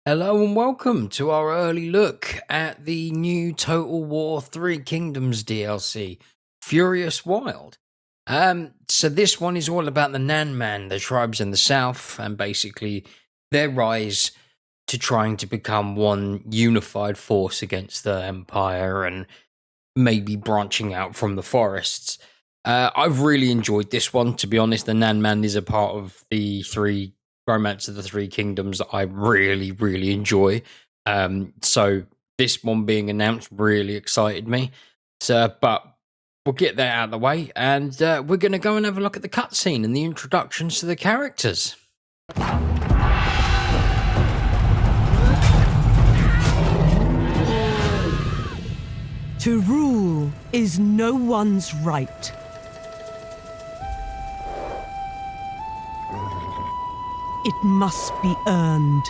Hello and welcome to our early look at the new Total War Three Kingdoms DLC, Furious Wild. So this one is all about the Nan Man, the tribes in the south, and basically their rise to trying to become one unified force against the Empire and maybe branching out from the forests. I've really enjoyed this one, to be honest. The Nan Man is a part of the three Romance of the Three Kingdoms that I really, really enjoy. So this one being announced really excited me. But we'll get that out of the way, and we're going to go and have a look at the cutscene and the introductions to the characters. To rule is no one's right. It must be earned.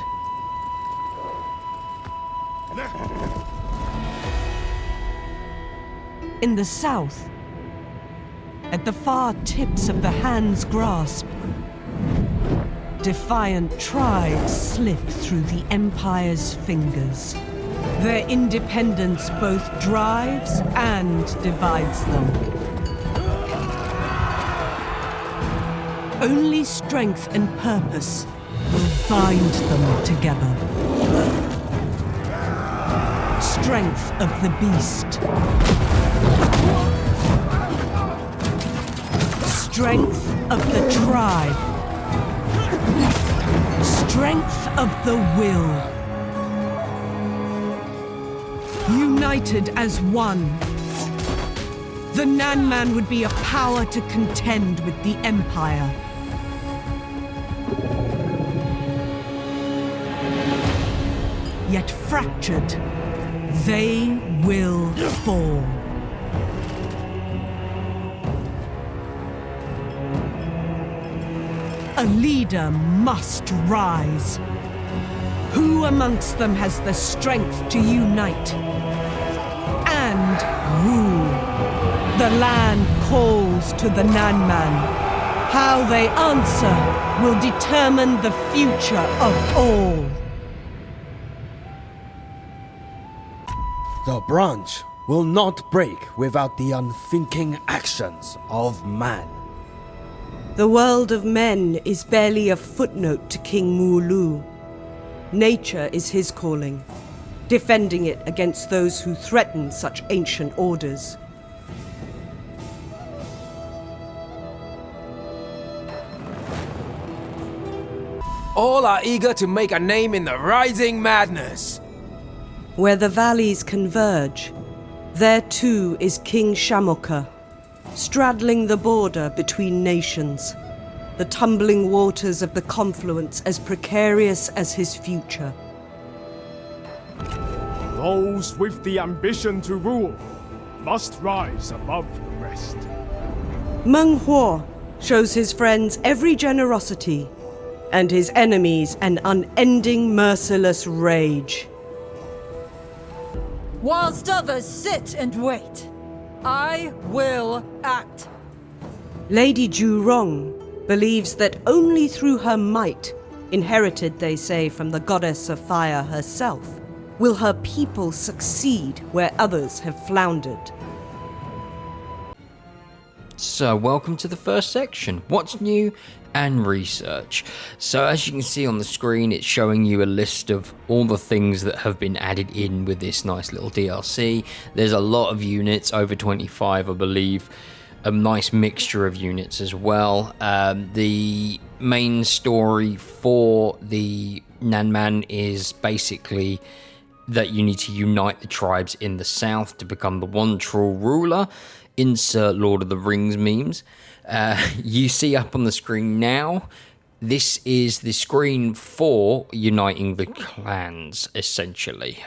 In the south, at the far tips of the hand's grasp, defiant tribes slip through the Empire's fingers. Their independence both drives and divides them. Only strength and purpose will bind them together. Strength of the beast. Strength of the tribe. Strength of the will. United as one, the Nan Man would be a power to contend with the Empire. Yet fractured, they will fall. A leader must rise. Who amongst them has the strength to unite and rule? The land calls to the Nan Man. How they answer will determine the future of all. The branch will not break without the unthinking actions of man. The world of men is barely a footnote to King Mulu. Nature is his calling, defending it against those who threaten such ancient orders. All are eager to make a name in the rising madness. Where the valleys converge, there too is King Shamoka, straddling the border between nations, the tumbling waters of the confluence as precarious as his future. Those with the ambition to rule must rise above the rest. Meng Huo shows his friends every generosity, and his enemies an unending merciless rage. Whilst others sit and wait, I will act. Lady Zhu Rong believes that only through her might, inherited, they say, from the goddess of fire herself, will her people succeed where others have floundered. So, welcome to the first section. What's new and research. So, as you can see on the screen, it's showing you a list of all the things that have been added in with this nice little DLC. There's a lot of units, over 25, I believe. A nice mixture of units as well. The main story for the Nan Man is basically that you need to unite the tribes in the south to become the one true ruler. Insert Lord of the Rings memes. You see up on the screen now, this is the screen for uniting the clans, essentially.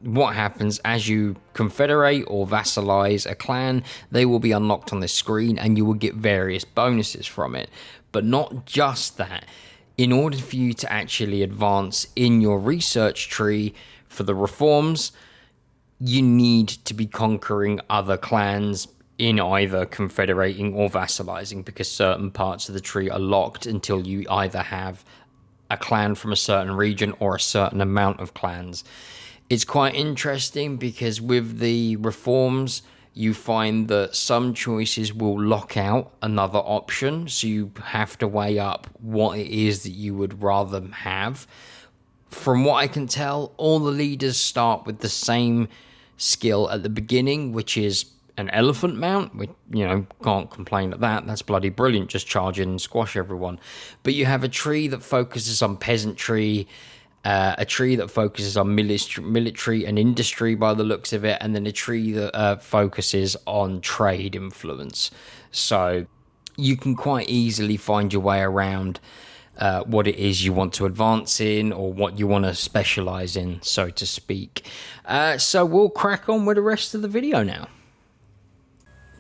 What happens as you confederate or vassalize a clan, they will be unlocked on this screen and you will get various bonuses from it. But not just that. In order for you to actually advance in your research tree for the reforms, you need to be conquering other clans in either confederating or vassalizing, because certain parts of the tree are locked until you either have a clan from a certain region or a certain amount of clans. It's quite interesting because with the reforms, you find that some choices will lock out another option, so you have to weigh up what it is that you would rather have. From what I can tell, all the leaders start with the same skill at the beginning, which is an elephant mount. We, can't complain at that. That's bloody brilliant. Just charge in and squash everyone. But you have a tree that focuses on peasantry, a tree that focuses on military and industry by the looks of it, and then a tree that focuses on trade influence. So you can quite easily find your way around what it is you want to advance in or what you want to specialize in, so to speak. So we'll crack on with the rest of the video now.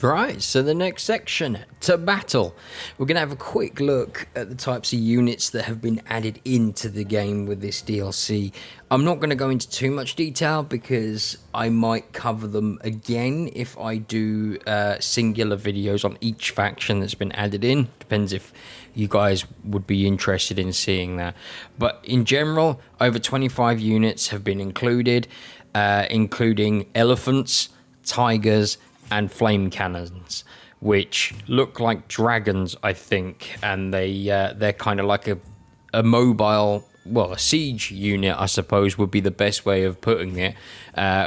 Right, so the next section, to battle. We're going to have a quick look at the types of units that have been added into the game with this DLC. I'm not going to go into too much detail because I might cover them again if I do singular videos on each faction that's been added in. Depends if you guys would be interested in seeing that. But in general, over 25 units have been included, including elephants, tigers, and flame cannons, which look like dragons, I think, and they're kind of like a mobile, well, a siege unit, I suppose, would be the best way of putting it,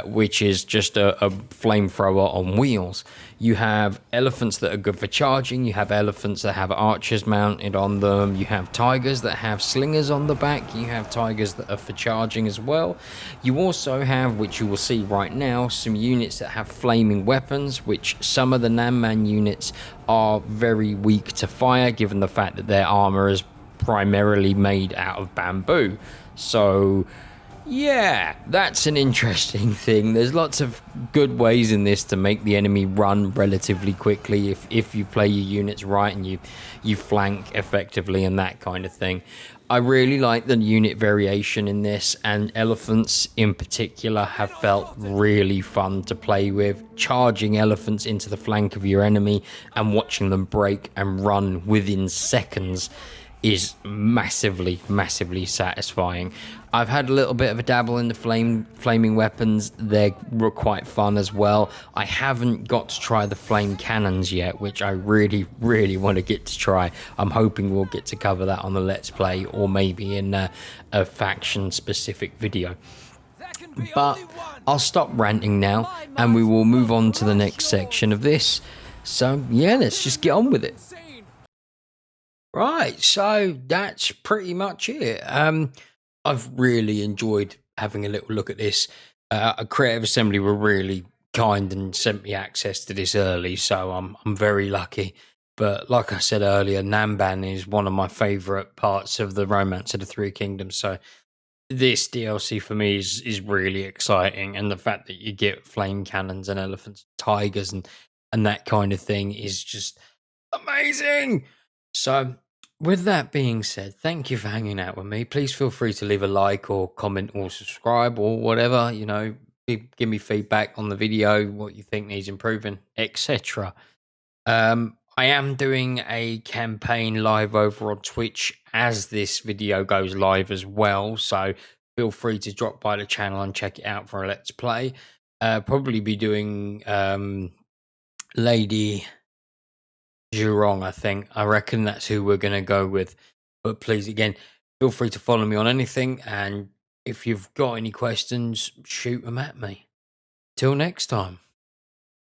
which is just a flamethrower on wheels. You have elephants that are good for charging, you have elephants that have archers mounted on them, you have tigers that have slingers on the back, you have tigers that are for charging as well. You also have, which you will see right now, some units that have flaming weapons, which some of the Nanman units are very weak to fire, given the fact that their armor is primarily made out of bamboo. So yeah, that's an interesting thing. There's lots of good ways in this to make the enemy run relatively quickly if you play your units right and you flank effectively and that kind of thing. I really like the unit variation in this, and elephants in particular have felt really fun to play with. Charging elephants into the flank of your enemy and watching them break and run within seconds is massively satisfying. I've had a little bit of a dabble in the flaming weapons. They're quite fun as well. I haven't got to try the flame cannons yet, which I really want to get to try. I'm hoping we'll get to cover that on the Let's Play, or maybe in a faction specific video. But I'll stop ranting now and we will move on to the next section of this. So yeah, let's just get on with it. Right, so that's pretty much it. I've really enjoyed having a little look at this. Creative Assembly were really kind and sent me access to this early, so I'm very lucky. But like I said earlier, Nanban is one of my favourite parts of the Romance of the Three Kingdoms, so this DLC for me is really exciting, and the fact that you get flame cannons and elephants, tigers, and that kind of thing is just amazing. So, with that being said, thank you for hanging out with me. Please feel free to leave a like or comment or subscribe or whatever, give me feedback on the video, what you think needs improving, etc. I am doing a campaign live over on Twitch as this video goes live as well, so feel free to drop by the channel and check it out for a Let's Play. Probably be doing Lady Zhurong, I think. I reckon that's who we're going to go with. But please, again, feel free to follow me on anything, and if you've got any questions, shoot them at me. Till next time.